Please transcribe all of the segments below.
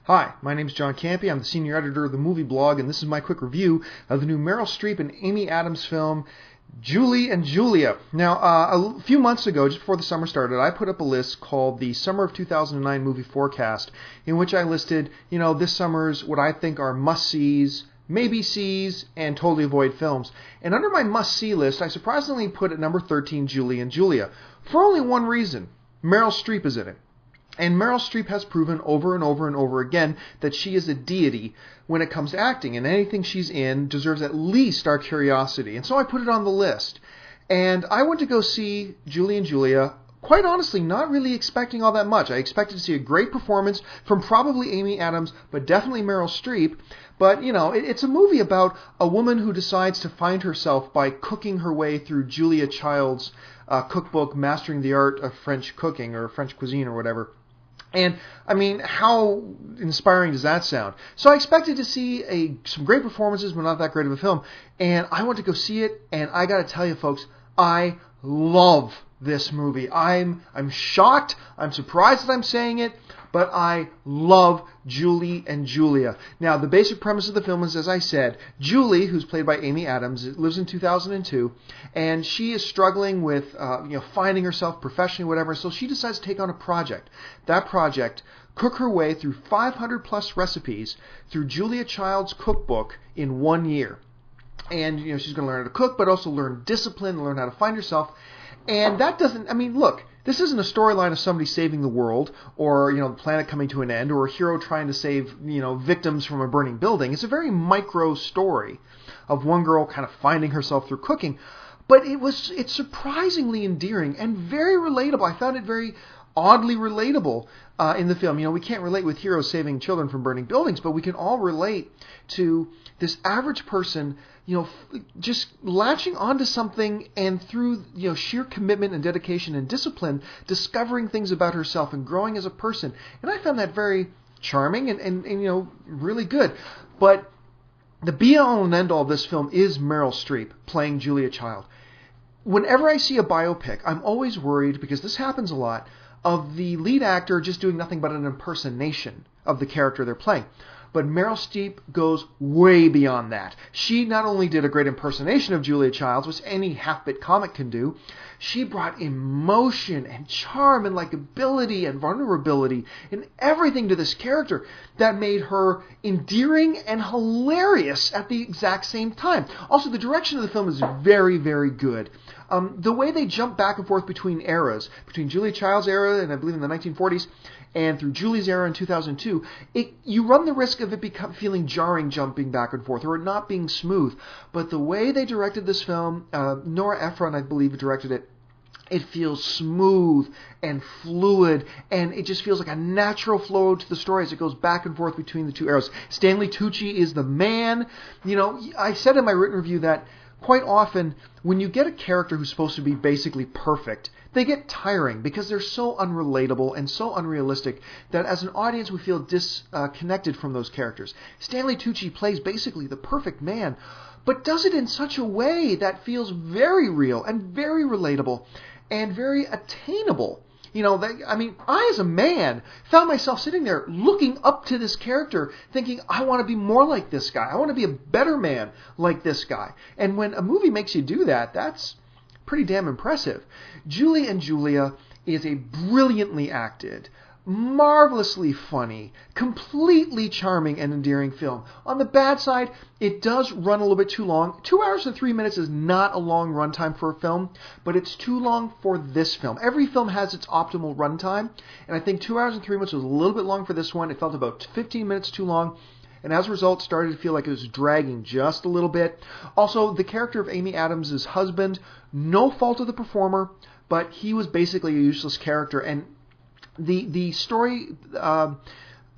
Hi, my name is John Campea. I'm the senior editor of the Movie Blog, and this is my quick review of the new Meryl Streep and Amy Adams film, Julie and Julia. Now, a few months ago, just before the summer started, I put up a list called the Summer of 2009 Movie Forecast, in which I listed, this summer's what I think are must-sees, maybe-sees, and totally avoid films. And under my must-see list, I surprisingly put at number 13, Julie and Julia, for only one reason. Meryl Streep is in it. And Meryl Streep has proven over and over and over again that she is a deity when it comes to acting, and anything she's in deserves at least our curiosity. And so I put it on the list. And I went to go see Julie and Julia, quite honestly, not really expecting all that much. I expected to see a great performance from probably Amy Adams, but definitely Meryl Streep. But, it's a movie about a woman who decides to find herself by cooking her way through Julia Child's cookbook, Mastering the Art of French Cooking, or French Cuisine, or whatever. And, how inspiring does that sound? So I expected to see some great performances, but not that great of a film. And I went to go see it, and I got to tell you, folks, I love this movie. I'm shocked. I'm surprised that I'm saying it, but I love Julie and Julia. Now, the basic premise of the film is, as I said, Julie, who's played by Amy Adams, lives in 2002, and she is struggling with, finding herself professionally, whatever. So she decides to take on a project. That project, cook her way through 500 plus recipes through Julia Child's cookbook in 1 year. And, she's going to learn how to cook, but also learn discipline, learn how to find herself. And that doesn't, look, this isn't a storyline of somebody saving the world or, the planet coming to an end or a hero trying to save, victims from a burning building. It's a very micro story of one girl kind of finding herself through cooking. But it's surprisingly endearing and very relatable. I found it very oddly relatable in the film. We can't relate with heroes saving children from burning buildings, but we can all relate to this average person, just latching onto something and through, sheer commitment and dedication and discipline, discovering things about herself and growing as a person. And I found that very charming and really good. But the be-all and end-all of this film is Meryl Streep playing Julia Child. Whenever I see a biopic, I'm always worried, because this happens a lot, of the lead actor just doing nothing but an impersonation of the character they're playing. But Meryl Streep goes way beyond that. She not only did a great impersonation of Julia Childs, which any half-bit comic can do, she brought emotion and charm and likability and vulnerability and everything to this character that made her endearing and hilarious at the exact same time. Also, the direction of the film is very, very good. The way they jump back and forth between eras, between Julia Child's era, and I believe in the 1940s, and through Julie's era in 2002, you run the risk of it feeling jarring jumping back and forth, or it not being smooth. But the way they directed this film, Nora Ephron, I believe, directed it, it feels smooth and fluid, and it just feels like a natural flow to the story as it goes back and forth between the two eras. Stanley Tucci is the man. I said in my written review that quite often, when you get a character who's supposed to be basically perfect, they get tiring because they're so unrelatable and so unrealistic that as an audience we feel disconnected from those characters. Stanley Tucci plays basically the perfect man, but does it in such a way that feels very real and very relatable and very attainable. I, as a man, found myself sitting there looking up to this character thinking, I want to be more like this guy. I want to be a better man like this guy. And when a movie makes you do that, that's pretty damn impressive. Julie and Julia is a brilliantly acted, marvelously funny, completely charming and endearing film. On the bad side, it does run a little bit too long. 2 hours and 3 minutes is not a long runtime for a film, but it's too long for this film. Every film has its optimal runtime, and I think 2 hours and 3 minutes was a little bit long for this one. It felt about 15 minutes too long, and as a result, started to feel like it was dragging just a little bit. Also, the character of Amy Adams' husband, no fault of the performer, but he was basically a useless character, and the story, the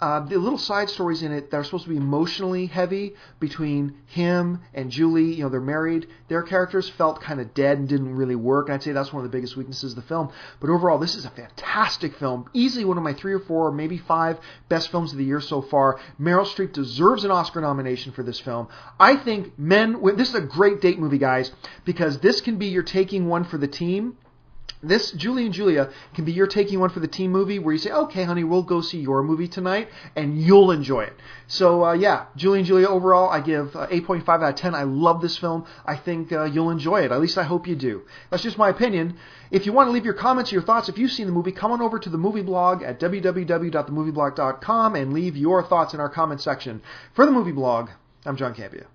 little side stories in it that are supposed to be emotionally heavy between him and Julie, they're married, their characters felt kind of dead and didn't really work, and I'd say that's one of the biggest weaknesses of the film. But overall, this is a fantastic film, easily one of my 3 or 4, maybe 5 best films of the year so far. Meryl Streep deserves an Oscar nomination for this film. I think this is a great date movie, guys, because this can be your taking one for the team. This Julie and Julia can be your taking one for the team movie where you say, okay, honey, we'll go see your movie tonight, and you'll enjoy it. So, yeah, Julie and Julia overall, I give 8.5 out of 10. I love this film. I think you'll enjoy it. At least I hope you do. That's just my opinion. If you want to leave your comments or your thoughts, if you've seen the movie, come on over to the movie blog at www.themovieblog.com and leave your thoughts in our comment section. For the movie blog, I'm John Campea.